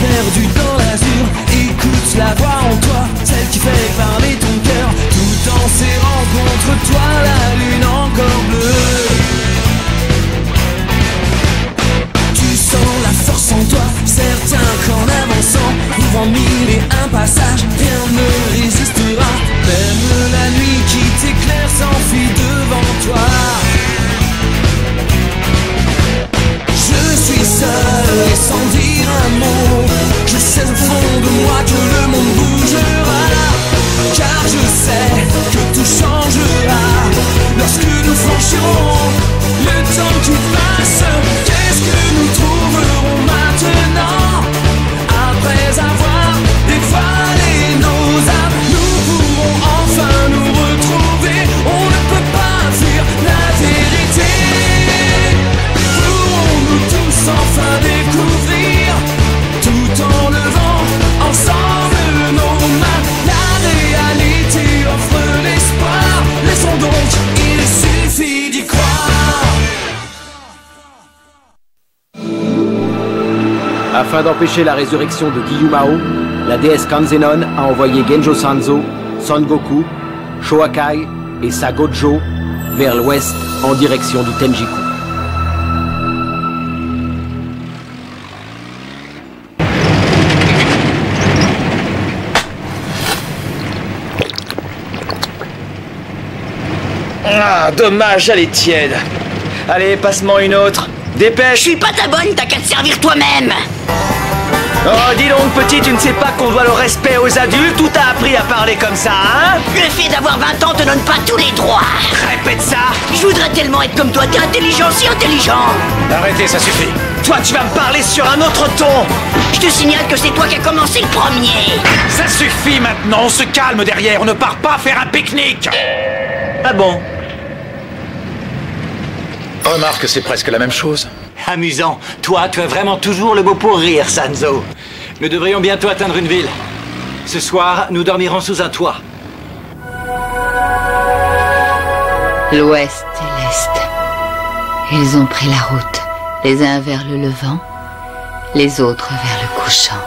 perdu dans l'azur. Écoute la voix en toi, celle qui fait parler ton cœur. Tout en serrant contre toi la lune encore bleue. Tu sens la force en toi, certain qu'en avançant, ouvrant mille et un passages, rien ne résistera. Même la nuit qui t'éclaire s'enfuit devant toi. Je suis seul et sans dire un mot, je sais au fond de moi que le monde bougera. Car je sais que tout changera lorsque nous franchirons le temps qui passe. Qu'est-ce que nous trouverons maintenant? Après avoir dévoilé nos âmes, nous pourrons enfin nous retrouver. On ne peut pas fuir la vérité. Pourrons-nous tous enfin découvrir, tout en levant ensemble nos mains? La réalité offre l'espoir. Laissons donc, il suffit d'y croire. Afin d'empêcher la résurrection de Gyumao, la déesse Kanzenon a envoyé Genjo Sanzo, Son Goku, Shoakai et sa Gojo vers l'ouest en direction du Tenjiku. Ah, dommage, elle est tiède. Allez, passe-moi une autre. Dépêche. Je suis pas ta bonne, t'as qu'à te servir toi-même. Oh, dis donc, petit, tu ne sais pas qu'on doit le respect aux adultes ou t'as appris à parler comme ça, hein? Le fait d'avoir 20 ans te donne pas tous les droits. Répète ça. Je voudrais tellement être comme toi, t'es intelligent, si intelligent. Arrêtez, ça suffit. Toi, tu vas me parler sur un autre ton. Je te signale que c'est toi qui as commencé le premier. Ça suffit maintenant, on se calme derrière, on ne part pas faire un pique-nique. Ah bon? Remarque que c'est presque la même chose. Amusant. Toi, tu as vraiment toujours le mot pour rire, Sanzo. Nous devrions bientôt atteindre une ville. Ce soir, nous dormirons sous un toit. L'ouest et l'est. Ils ont pris la route, les uns vers le levant, les autres vers le couchant.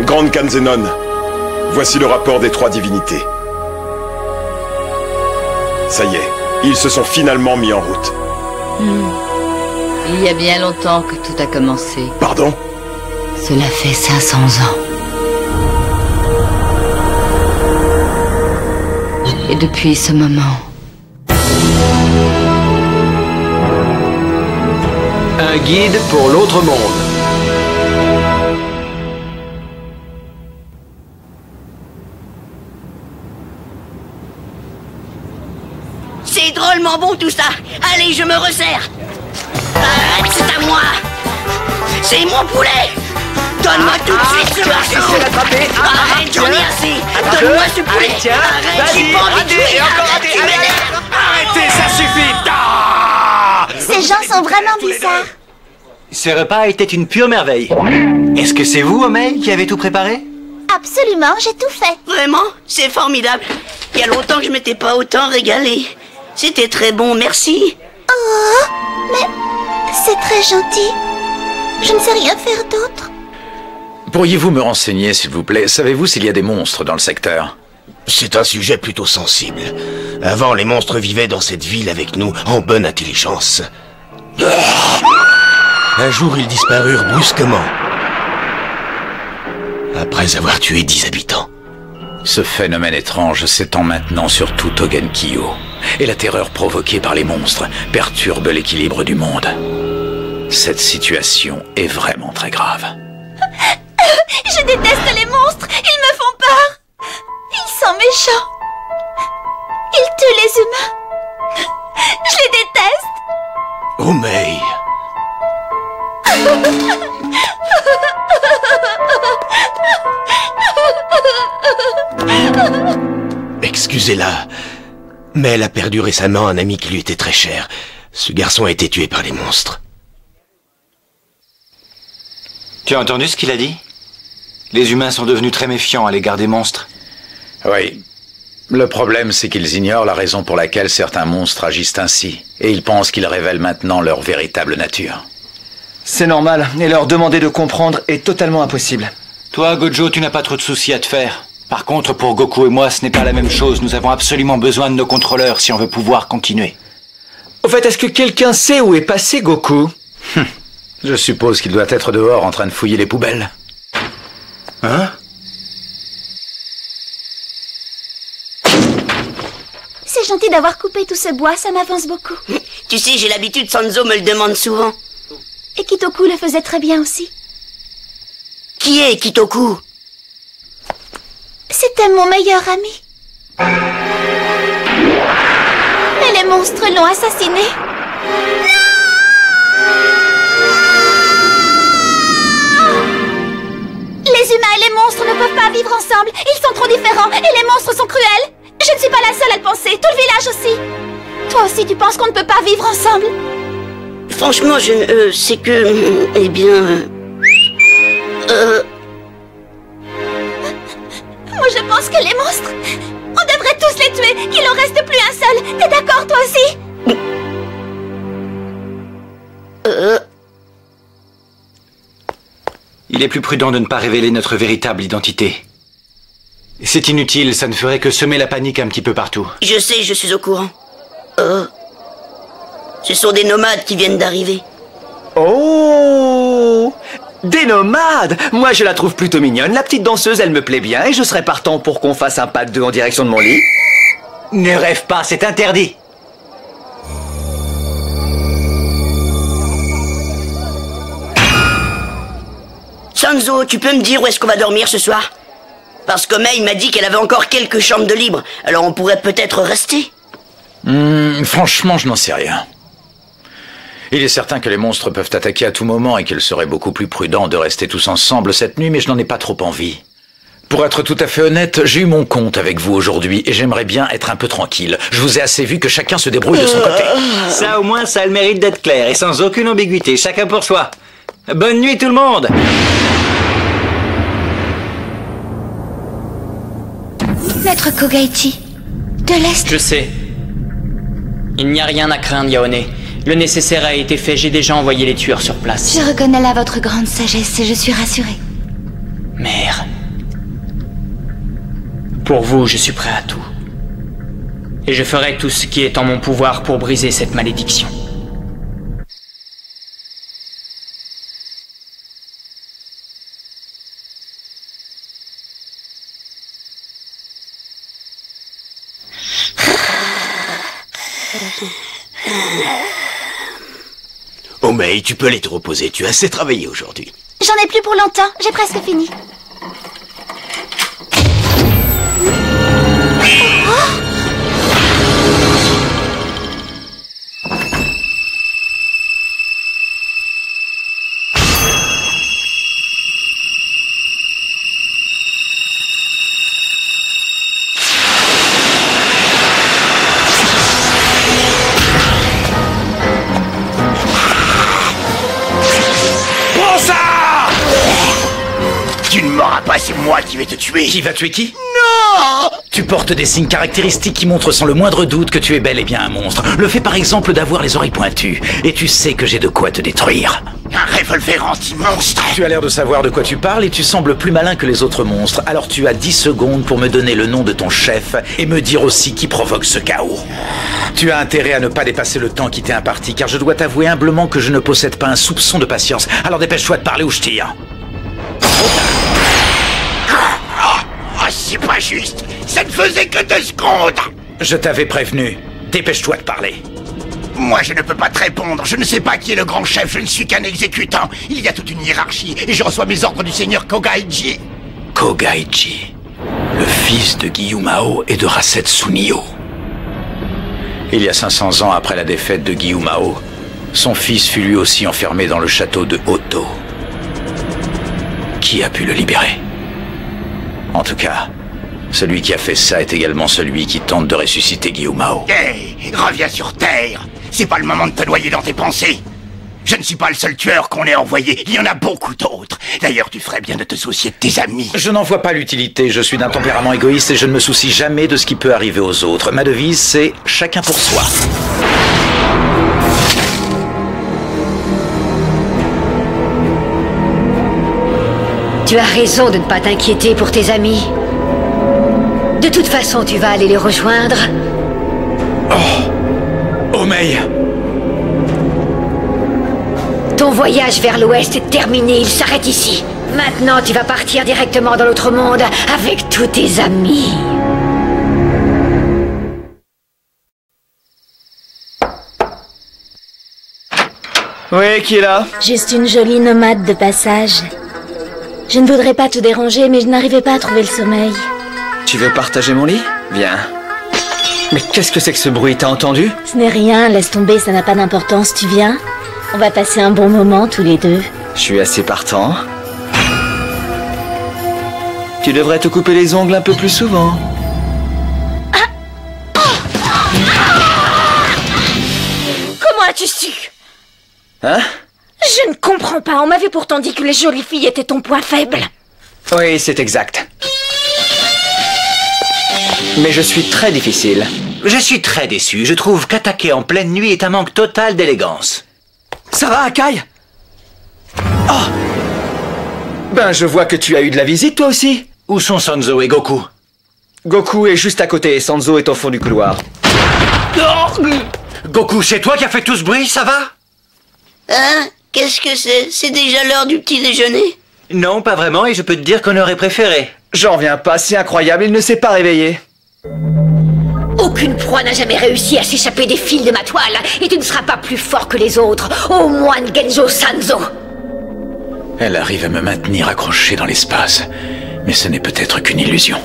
Grande Kanzenon, voici le rapport des 3 divinités. Ça y est, ils se sont finalement mis en route. Il y a bien longtemps que tout a commencé. Pardon? Cela fait 500 ans. Et depuis ce moment... Un guide pour l'autre monde. C'est drôlement bon tout ça. Allez, je me resserre. Arrête, c'est à moi. C'est mon poulet. Donne-moi tout de suite ce morceau. Arrête, j'en ai assez. Donne-moi ce poulet. Arrête, j'ai pas envie de jouer. Arrête, tu m'énerves. Arrêtez, ça suffit. Ah, Ces gens sont vraiment bizarres. Ce repas était une pure merveille. Est-ce que c'est vous, Omei, qui avez tout préparé? Absolument, j'ai tout fait. Vraiment, c'est formidable. Il y a longtemps que je m'étais pas autant régalé. C'était très bon, merci. Oh, mais c'est très gentil. Je ne sais rien faire d'autre. Pourriez-vous me renseigner, s'il vous plaît? Savez-vous s'il y a des monstres dans le secteur? C'est un sujet plutôt sensible. Avant, les monstres vivaient dans cette ville avec nous, en bonne intelligence. Un jour, ils disparurent brusquement. Après avoir tué 10 habitants. Ce phénomène étrange s'étend maintenant sur tout Togenkyo. Et la terreur provoquée par les monstres perturbe l'équilibre du monde. Cette situation est vraiment très grave. Je déteste les monstres. Ils me font peur. Ils sont méchants. Ils tuent les humains. Je les déteste. Omei. Excusez-la, mais elle a perdu récemment un ami qui lui était très cher. Ce garçon a été tué par les monstres. Tu as entendu ce qu'il a dit? Les humains sont devenus très méfiants à l'égard des monstres. Oui. Le problème, c'est qu'ils ignorent la raison pour laquelle certains monstres agissent ainsi. Et ils pensent qu'ils révèlent maintenant leur véritable nature. C'est normal, et leur demander de comprendre est totalement impossible. Toi, Gojo, tu n'as pas trop de soucis à te faire. Par contre, pour Goku et moi, ce n'est pas la même chose. Nous avons absolument besoin de nos contrôleurs si on veut pouvoir continuer. Au fait, est-ce que quelqu'un sait où est passé Goku? Je suppose qu'il doit être dehors en train de fouiller les poubelles. Hein? C'est gentil d'avoir coupé tout ce bois, ça m'avance beaucoup. Tu sais, j'ai l'habitude, Sanzo me le demande souvent. Et Kitoku le faisait très bien aussi. Qui est Kitoku? C'était mon meilleur ami. Mais les monstres l'ont assassiné. Les humains et les monstres ne peuvent pas vivre ensemble. Ils sont trop différents et les monstres sont cruels. Je ne suis pas la seule à le penser, tout le village aussi. Toi aussi, tu penses qu'on ne peut pas vivre ensemble? Franchement, c'est que... eh bien... Moi, je pense que les monstres... On devrait tous les tuer, qu'il en reste plus un seul. T'es d'accord, toi aussi? Il est plus prudent de ne pas révéler notre véritable identité. C'est inutile, ça ne ferait que semer la panique un petit peu partout. Je sais, je suis au courant. Ce sont des nomades qui viennent d'arriver. Oh! Des nomades! Moi, je la trouve plutôt mignonne. La petite danseuse, elle me plaît bien et je serais partant pour qu'on fasse un pas de deux en direction de mon lit. Ne rêve pas, c'est interdit. Sanzo, tu peux me dire où est-ce qu'on va dormir ce soir? Parce que Mei m'a dit qu'elle avait encore quelques chambres de libre. Alors on pourrait peut-être rester. Franchement, je n'en sais rien. Il est certain que les monstres peuvent attaquer à tout moment et qu'il serait beaucoup plus prudent de rester tous ensemble cette nuit, mais je n'en ai pas trop envie. Pour être tout à fait honnête, j'ai eu mon compte avec vous aujourd'hui et j'aimerais bien être un peu tranquille. Je vous ai assez vu que chacun se débrouille de son côté. Ça, au moins, ça a le mérite d'être clair et sans aucune ambiguïté. Chacun pour soi. Bonne nuit, tout le monde! Maître Kogaichi, de l'Est. Je sais. Il n'y a rien à craindre, Yaone. Le nécessaire a été fait, j'ai déjà envoyé les tueurs sur place. Je reconnais là votre grande sagesse et je suis rassurée. Mère. Pour vous, je suis prêt à tout. Et je ferai tout ce qui est en mon pouvoir pour briser cette malédiction. Oh Mei, tu peux aller te reposer, tu as assez travaillé aujourd'hui. J'en ai plus pour longtemps, j'ai presque fini. C'est moi qui vais te tuer. Qui va tuer qui? Non! Tu portes des signes caractéristiques qui montrent sans le moindre doute que tu es bel et bien un monstre. Le fait par exemple d'avoir les oreilles pointues. Et tu sais que j'ai de quoi te détruire. Un revolver anti-monstre. Tu as l'air de savoir de quoi tu parles et tu sembles plus malin que les autres monstres. Alors tu as 10 secondes pour me donner le nom de ton chef et me dire aussi qui provoque ce chaos. Tu as intérêt à ne pas dépasser le temps qui t'est imparti, car je dois t'avouer humblement que je ne possède pas un soupçon de patience. Alors dépêche-toi de parler ou je tire. C'est pas juste. Ça ne faisait que 2 secondes. Je t'avais prévenu. Dépêche-toi de parler. Moi, je ne peux pas te répondre. Je ne sais pas qui est le grand chef. Je ne suis qu'un exécutant. Il y a toute une hiérarchie et je reçois mes ordres du seigneur Kogaichi. Kogaichi, le fils de Gyumao et de Rasetsu Nio. Il y a 500 ans après la défaite de Gyumao, son fils fut lui aussi enfermé dans le château de Oto. Qui a pu le libérer? En tout cas, celui qui a fait ça est également celui qui tente de ressusciter Gyumao. Hey, reviens sur Terre. C'est pas le moment de te noyer dans tes pensées. Je ne suis pas le seul tueur qu'on ait envoyé. Il y en a beaucoup d'autres. D'ailleurs, tu ferais bien de te soucier de tes amis. Je n'en vois pas l'utilité. Je suis d'un tempérament égoïste et je ne me soucie jamais de ce qui peut arriver aux autres. Ma devise, c'est chacun pour soi. Tu as raison de ne pas t'inquiéter pour tes amis. De toute façon, tu vas aller les rejoindre. Oh, Omei. Ton voyage vers l'ouest est terminé, il s'arrête ici. Maintenant, tu vas partir directement dans l'autre monde avec tous tes amis. Oui, qui est là? Juste une jolie nomade de passage. Je ne voudrais pas te déranger, mais je n'arrivais pas à trouver le sommeil. Tu veux partager mon lit? Viens. Mais qu'est-ce que c'est que ce bruit? T'as entendu? Ce n'est rien, laisse tomber, ça n'a pas d'importance, tu viens? On va passer un bon moment tous les deux. Je suis assez partant. Tu devrais te couper les ongles un peu plus souvent. Comment as-tu su? Hein? Je ne comprends pas, on m'avait pourtant dit que les jolies filles étaient ton point faible. Oui, c'est exact. Mais je suis très difficile. Je suis très déçu. Je trouve qu'attaquer en pleine nuit est un manque total d'élégance. Ça va, Akai? Oh! Ben, je vois que tu as eu de la visite, toi aussi. Où sont Sanzo et Goku? Goku est juste à côté et Sanzo est au fond du couloir. Goku, c'est toi qui as fait tout ce bruit, ça va? Hein? Qu'est-ce que c'est? C'est déjà l'heure du petit déjeuner? Non, pas vraiment, et je peux te dire qu'on aurait préféré. J'en reviens pas, c'est incroyable, il ne s'est pas réveillé. Aucune proie n'a jamais réussi à s'échapper des fils de ma toile, et tu ne seras pas plus fort que les autres, ô moine Genjo Sanzo. Elle arrive à me maintenir accroché dans l'espace, mais ce n'est peut-être qu'une illusion.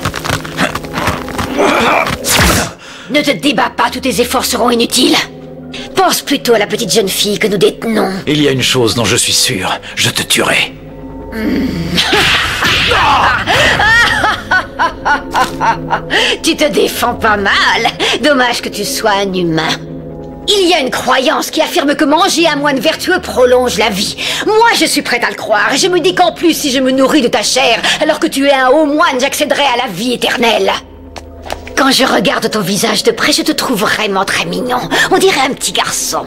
Ne te débats pas, tous tes efforts seront inutiles. Pense plutôt à la petite jeune fille que nous détenons. Il y a une chose dont je suis sûr, je te tuerai. Tu te défends pas mal. Dommage que tu sois un humain. Il y a une croyance qui affirme que manger un moine vertueux prolonge la vie. Moi, je suis prête à le croire. Et je me dis qu'en plus, si je me nourris de ta chair, alors que tu es un haut moine, j'accéderai à la vie éternelle. Quand je regarde ton visage de près, je te trouve vraiment très mignon. On dirait un petit garçon.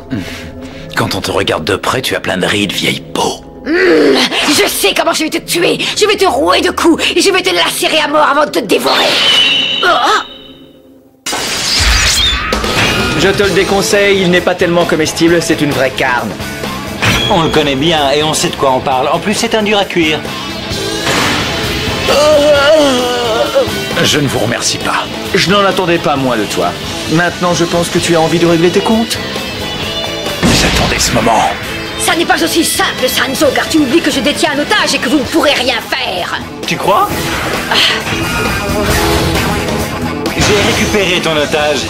Quand on te regarde de près, tu as plein de rides, vieille peau. Je sais comment je vais te tuer. Je vais te rouer de coups et je vais te lacérer à mort avant de te dévorer. Je te le déconseille, il n'est pas tellement comestible, c'est une vraie carne. On le connaît bien et on sait de quoi on parle. En plus, c'est un dur à cuire. Je ne vous remercie pas. Je n'en attendais pas moins de toi. Maintenant, je pense que tu as envie de régler tes comptes. J'attendais ce moment. Ça n'est pas aussi simple, Sanzo, car tu oublies que je détiens un otage et que vous ne pourrez rien faire. Tu crois? J'ai récupéré ton otage.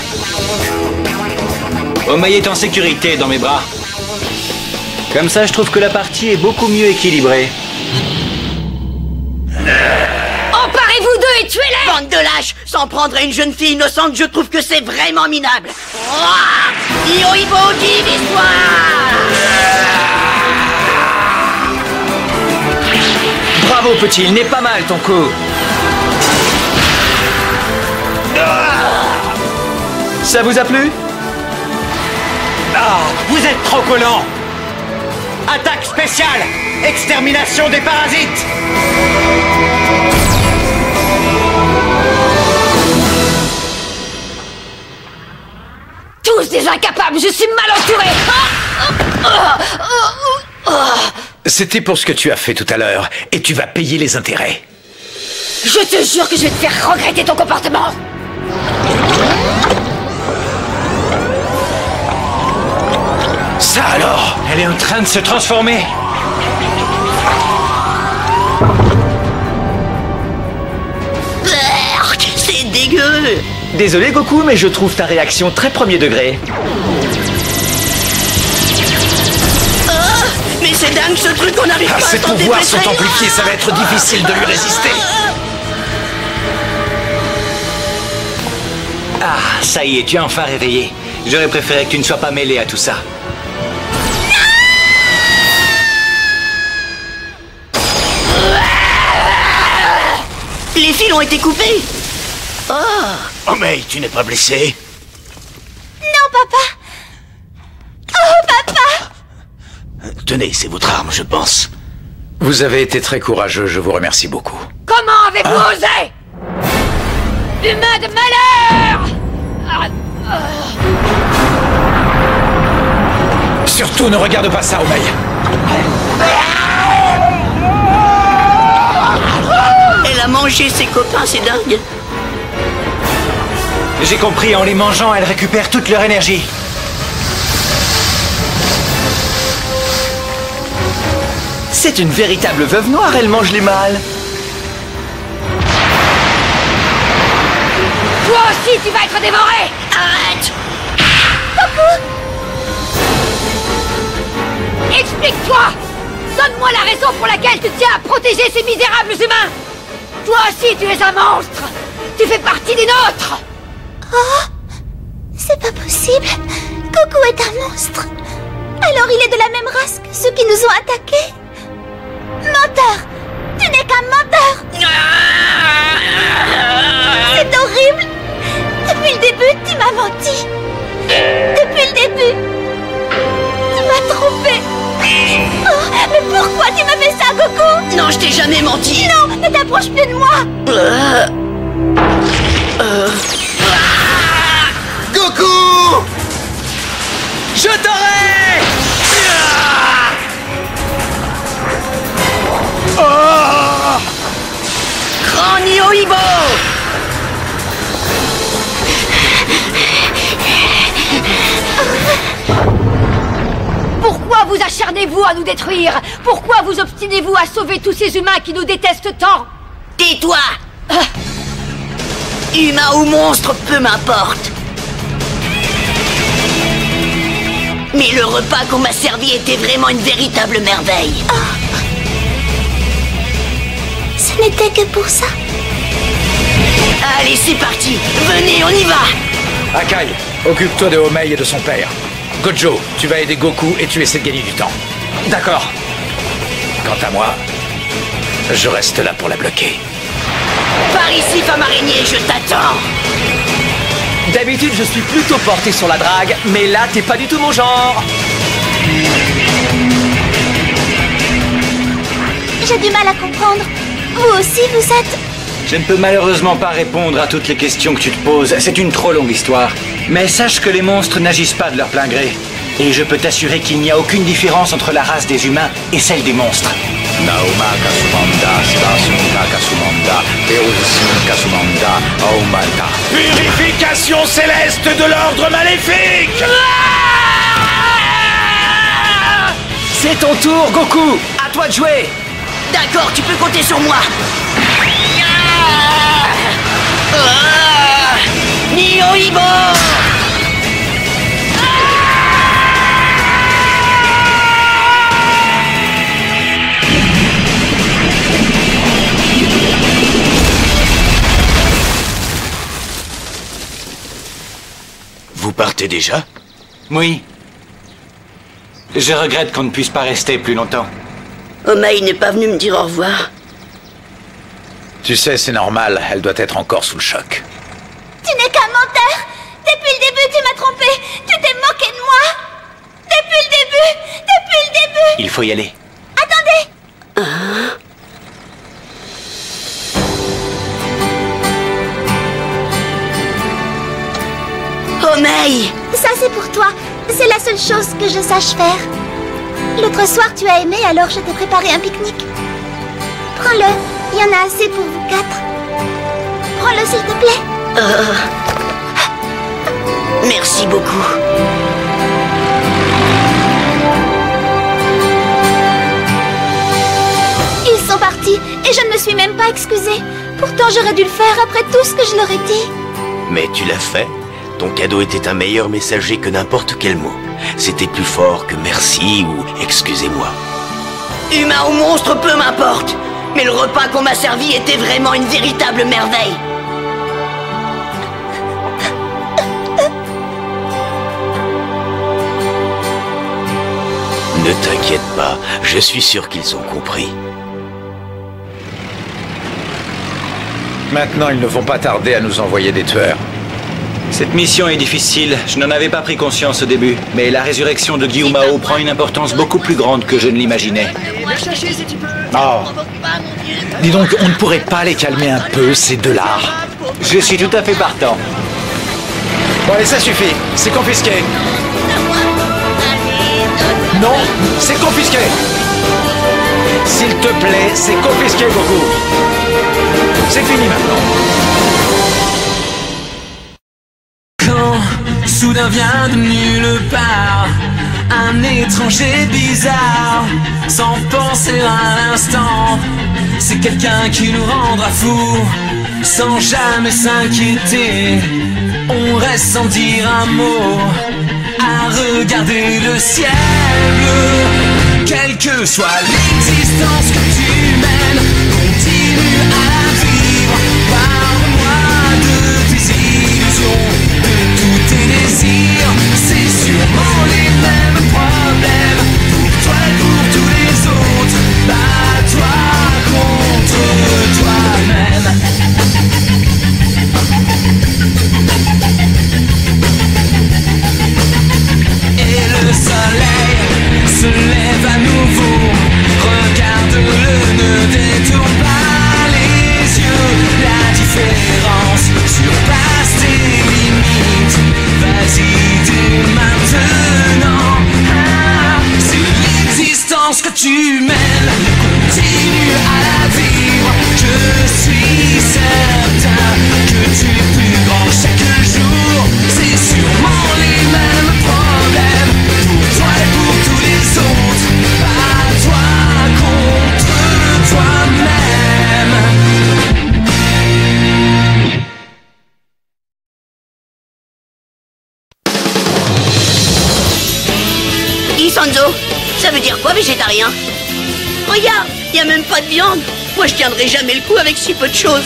Omei est en sécurité dans mes bras. Comme ça, je trouve que la partie est beaucoup mieux équilibrée. Emparez-vous d'eux et tuez-les! Bande de lâches! S'en prendre à une jeune fille innocente, je trouve que c'est vraiment minable. Yoibo Bravo, petit, il n'est pas mal ton coup. Ça vous a plu? Ah, vous êtes trop collant! Attaque spéciale! Extermination des parasites! Tous des incapables, je suis mal entouré. C'était pour ce que tu as fait tout à l'heure, et tu vas payer les intérêts. Je te jure que je vais te faire regretter ton comportement. Ça alors? Elle est en train de se transformer. C'est dégueu. Désolé Goku, mais je trouve ta réaction très premier degré. Mais c'est dingue ce truc, on n'arrive pas à Ses s'en pouvoirs sont dépêtrer. amplifiés, ça va être difficile de lui résister. Ah, ça y est, tu es enfin réveillé. J'aurais préféré que tu ne sois pas mêlé à tout ça. Les fils ont été coupés. Oh, mais tu n'es pas blessé? Non, papa. Oh, papa. Tenez, c'est votre arme, je pense. Vous avez été très courageux, je vous remercie beaucoup. Comment avez-vous osé? Humain de malheur! Surtout ne regarde pas ça, Omei. Elle a mangé ses copains, c'est dingue. J'ai compris, en les mangeant, elles récupèrent toute leur énergie. C'est une véritable veuve noire, elle mange les mâles. Toi aussi, tu vas être dévoré! Arrête! Goku! Explique-toi! Donne-moi la raison pour laquelle tu tiens à protéger ces misérables humains! Toi aussi, tu es un monstre! Tu fais partie des nôtres! Oh! C'est pas possible! Goku est un monstre! Alors il est de la même race que ceux qui nous ont attaqués? Menteur! Tu n'es qu'un menteur! C'est horrible! Depuis le début, tu m'as menti! Depuis le début! Tu m'as trompé! Oh, mais pourquoi tu m'as fait ça, Goku? Non, je t'ai jamais menti! Non, ne t'approche plus de moi! Goku! Je t'aurai! Grand Niohibo! Pourquoi vous acharnez-vous à nous détruire? Pourquoi vous obstinez-vous à sauver tous ces humains qui nous détestent tant? Tais-toi! Humain ou monstre, peu m'importe. Mais le repas qu'on m'a servi était vraiment une véritable merveille. Oh. Ce n'était que pour ça. Allez, c'est parti. Venez, on y va. Akai, occupe-toi de Omei et de son père. Gojo, tu vas aider Goku et tu essaies de gagner du temps. D'accord. Quant à moi, je reste là pour la bloquer. Par ici, femme araignée, je t'attends. D'habitude, je suis plutôt porté sur la drague, mais là, t'es pas du tout mon genre. J'ai du mal à comprendre. Vous aussi, vous êtes... Je ne peux malheureusement pas répondre à toutes les questions que tu te poses. C'est une trop longue histoire. Mais sache que les monstres n'agissent pas de leur plein gré. Et je peux t'assurer qu'il n'y a aucune différence entre la race des humains et celle des monstres. Purification céleste de l'ordre maléfique! C'est ton tour, Goku. À toi de jouer. D'accord, tu peux compter sur moi. Niohibo! Vous partez déjà? Oui. Je regrette qu'on ne puisse pas rester plus longtemps. Omei n'est pas venu me dire au revoir. Tu sais, c'est normal, elle doit être encore sous le choc. Tu n'es qu'un menteur. Depuis le début, tu m'as trompé. Tu t'es moqué de moi. Depuis le début. Il faut y aller. Attendez. Omei! Ça, c'est pour toi. C'est la seule chose que je sache faire. L'autre soir, tu as aimé, alors je t'ai préparé un pique-nique. Prends-le. Il y en a assez pour vous 4. Prends-le, s'il te plaît. Merci beaucoup. Ils sont partis et je ne me suis même pas excusée. Pourtant, j'aurais dû le faire après tout ce que je leur ai dit. Mais tu l'as fait. Ton cadeau était un meilleur messager que n'importe quel mot. C'était plus fort que merci ou excusez-moi. Humain ou monstre, peu m'importe. Mais le repas qu'on m'a servi était vraiment une véritable merveille. Ne t'inquiète pas, je suis sûr qu'ils ont compris. Maintenant, ils ne vont pas tarder à nous envoyer des tueurs. Cette mission est difficile, je n'en avais pas pris conscience au début, mais la résurrection de Guillaume Mao prend une importance beaucoup plus grande que je ne l'imaginais. Oh. Dis donc, on ne pourrait pas les calmer un peu, ces deux-là? Je suis tout à fait partant. Bon allez, ça suffit, c'est confisqué. Non, c'est confisqué. S'il te plaît, c'est confisqué, Goku. C'est fini maintenant. Quand soudain vient de nulle part un étranger bizarre, sans penser à l'instant, c'est quelqu'un qui nous rendra fous, sans jamais s'inquiéter. On reste sans dire un mot, à regarder le ciel bleu. Quelle que soit l'existence que tu mènes, continue à la vivre. Parle-moi de tes illusions, de tous tes désirs. C'est sûrement les mêmes problèmes pour toi et pour tous les autres. Bats-toi contre toi-même. Et le soleil se lève à nouveau. Regarde-le, ne détourne pas les yeux. La différence surpasse tes limites. Vas-y dès maintenant. C'est l'existence que tu mènes, continue à la vivre. Je suis certain que tu es plus grand chaque jour. C'est sûrement les mêmes problèmes pour toi et pour tous les autres. Bats-toi contre toi-même. Isanzo, ça veut dire quoi végétarien? Regarde, y a même pas de viande. Moi je tiendrai jamais le coup avec si peu de choses.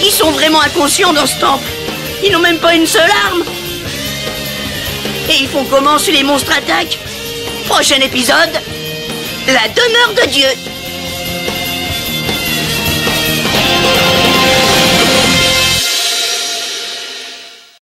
Ils sont vraiment inconscients dans ce temple. Ils n'ont même pas une seule arme. Et ils font comment si les monstres attaquent? Prochain épisode, la demeure de Dieu.